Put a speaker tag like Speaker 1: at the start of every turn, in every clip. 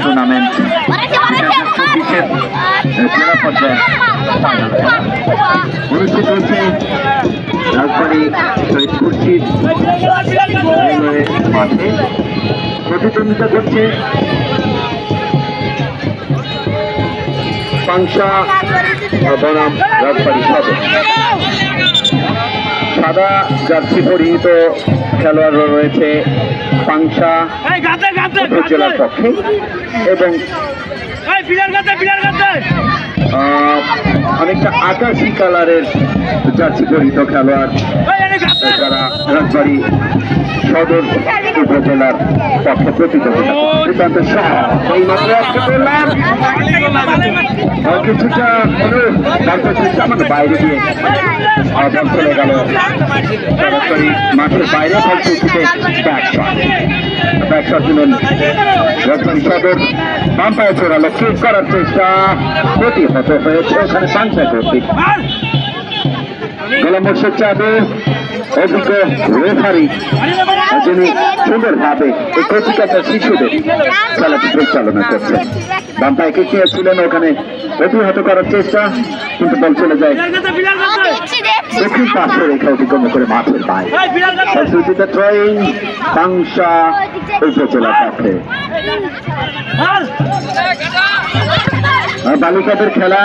Speaker 1: Tournament জেলা পর্যায়ে অনুষ্ঠিত হচ্ছে রাজবাড়ী শহীদ খুরশিদ মাঠে। প্রতিদ্বন্দ্বিতা করছে পাংশা বনাম রাজবাড়ী সদর। সাদা জার্সি পরিহিত খেলোয়াড়রা রয়েছে পাংশা উপজেলার পক্ষে এবং অনেকটা আকাশি কালারের জার্সি পরিহিত খেলোয়াড় যারা রাজবাড়ী সদর উপজেলার পক্ষে প্রতিদ্বন্দ্বিতা কিছুটা আমাদের বাইরে দিয়ে বল চলে গেল সরাসরি মাঠের বাইরে ফলশ্রুতিতে ব্যাকশট দিলেন রাজবাড়ী সদর। বাম্পায় চোরালো কিক করার চেষ্টা প্রতিহত হয়েছে ওখানে পাংশা কর্তৃক। গোলাম মোর্শেদ চাঁদে অভিজ্ঞ রেফারি যিনি সুন্দরভাবে এই কচিকাঁচা শিশুদের খেলাটি পরিচালনা করছেন। বাম্পায় কিক নিয়েছিলেন ওখানে প্রতিহত করার চেষ্টা কিন্তু বল চলে যায় দক্ষিণ পাশে রেখা অতিক্রম করে মাঠের বাইরে। ফলশ্রুতিতে থ্রোইং পাংশা উপজেলার পক্ষে। বালিকাদের খেলা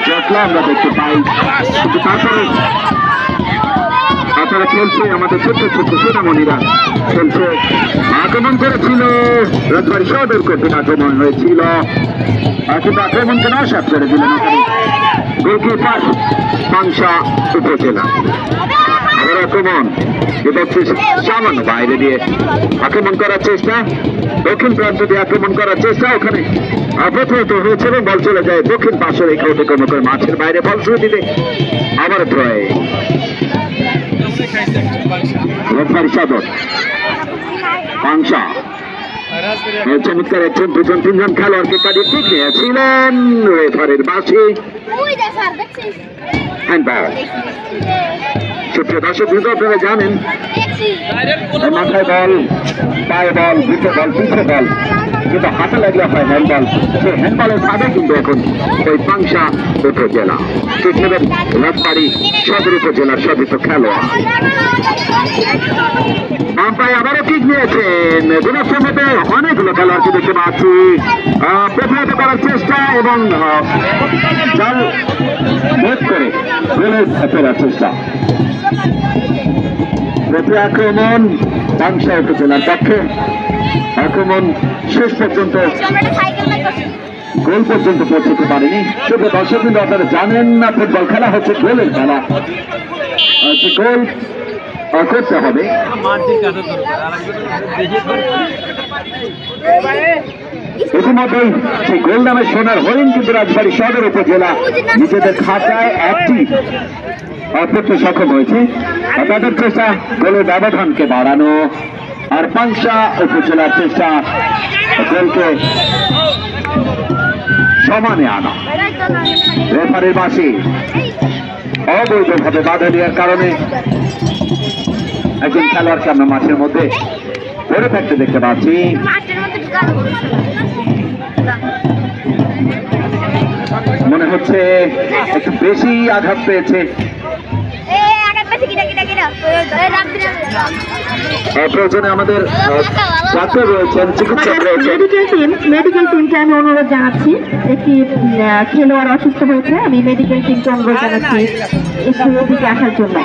Speaker 1: জটলা আমরা দেখতে পাই কিন্তু তারপরে আপনারা খেলছে আমাদের ছোট্ট ছোট্ট সোনামণিরা খেলছে। আক্রমণ করেছিল রাজবাড়ী সদর কর্তৃক আক্রমণ হয়েছিল কিন্তু আক্রমণকে নস্যাৎ করে দিলেন গোলকিপার পাংশা উপজেলা। আবার আক্রমণ এটা হচ্ছে সামান্য বাইরে দিয়ে আক্রমণ করার চেষ্টা, দক্ষিণ প্রান্ত দিয়ে আক্রমণ করার চেষ্টা ওখানে প্রথমত হয়েছিল বল চলে যায় দক্ষিণ পাশে রেখে অতিক্রম করে মাঠের বাইরে। ফলশ্রুতিতে আবার থ্রোয়ে রাজবাড়ী সদর পাংশা চমৎকার একজন দুজন তিনজন খেলোয়াড়কে কাটিয়ে ঠিক নিয়েছিলেন রেফারির বাসে হ্যান্ডবল। সুপ্রিয় দর্শক বৃন্দ আপনারা জানেন মাথায় বল পায়ে বল বুকে বল পিঠে বল কিন্তু হাতে লাগলে হয় হ্যান্ডবল। সেই হ্যান্ডবলের ভাবে কিন্তু এখন ওই পাংশা উপজেলা ঠিক নেবেন রাজবাড়ী সদর উপজেলার সদস্য খেলোয়াড়। আম্পায়ার আবারও কিক নিয়েছেন গুণের মধ্যে অনেকগুলো খেলোয়াড়কে দেখতে পাচ্ছি প্রতিহত করার চেষ্টা এবং জাল ভেদ করে ফেরার চেষ্টা। প্রতি আক্রমণ পাংশা উপজেলার পক্ষে আক্রমণ শেষ পর্যন্ত গোল পর্যন্ত পৌঁছতে পারেনি। শুধু দর্শক কিন্তু আপনারা জানেন না ফুটবল খেলা হচ্ছে গোলের খেলা। গোল করতে হবে ইতিমধ্যেই সেই গোল নামে সোনার হরিণ কিন্তু রাজবাড়ী সদর উপজেলা নিজেদের খাতায় একটি করতে সক্ষম হয়েছে। তাদের চেষ্টা গোলের ব্যবধানকে বাড়ানো আর পাংশা উপজেলার চেষ্টা গোলকে সমানে আনা। রেফারির বাসি অবৈধভাবে বাধা দেওয়ার কারণে একজন খেলোয়াড়কে আমরা মাঠের মধ্যে পড়ে থাকতে দেখতে পাচ্ছি। মনে হচ্ছে একটু বেশি আঘাত পেয়েছে। প্রয়োজনে আমাদের ডাক্তার রয়েছেন, চিকিৎসক রয়েছেন।
Speaker 2: মেডিকেল টিমকে আমি অনুরোধ জানাচ্ছি, একটি খেলোয়াড় অসুস্থ হয়েছে, আমি মেডিকেল টিমকে অনুরোধ জানাচ্ছি একটু এদিকে আসার জন্য।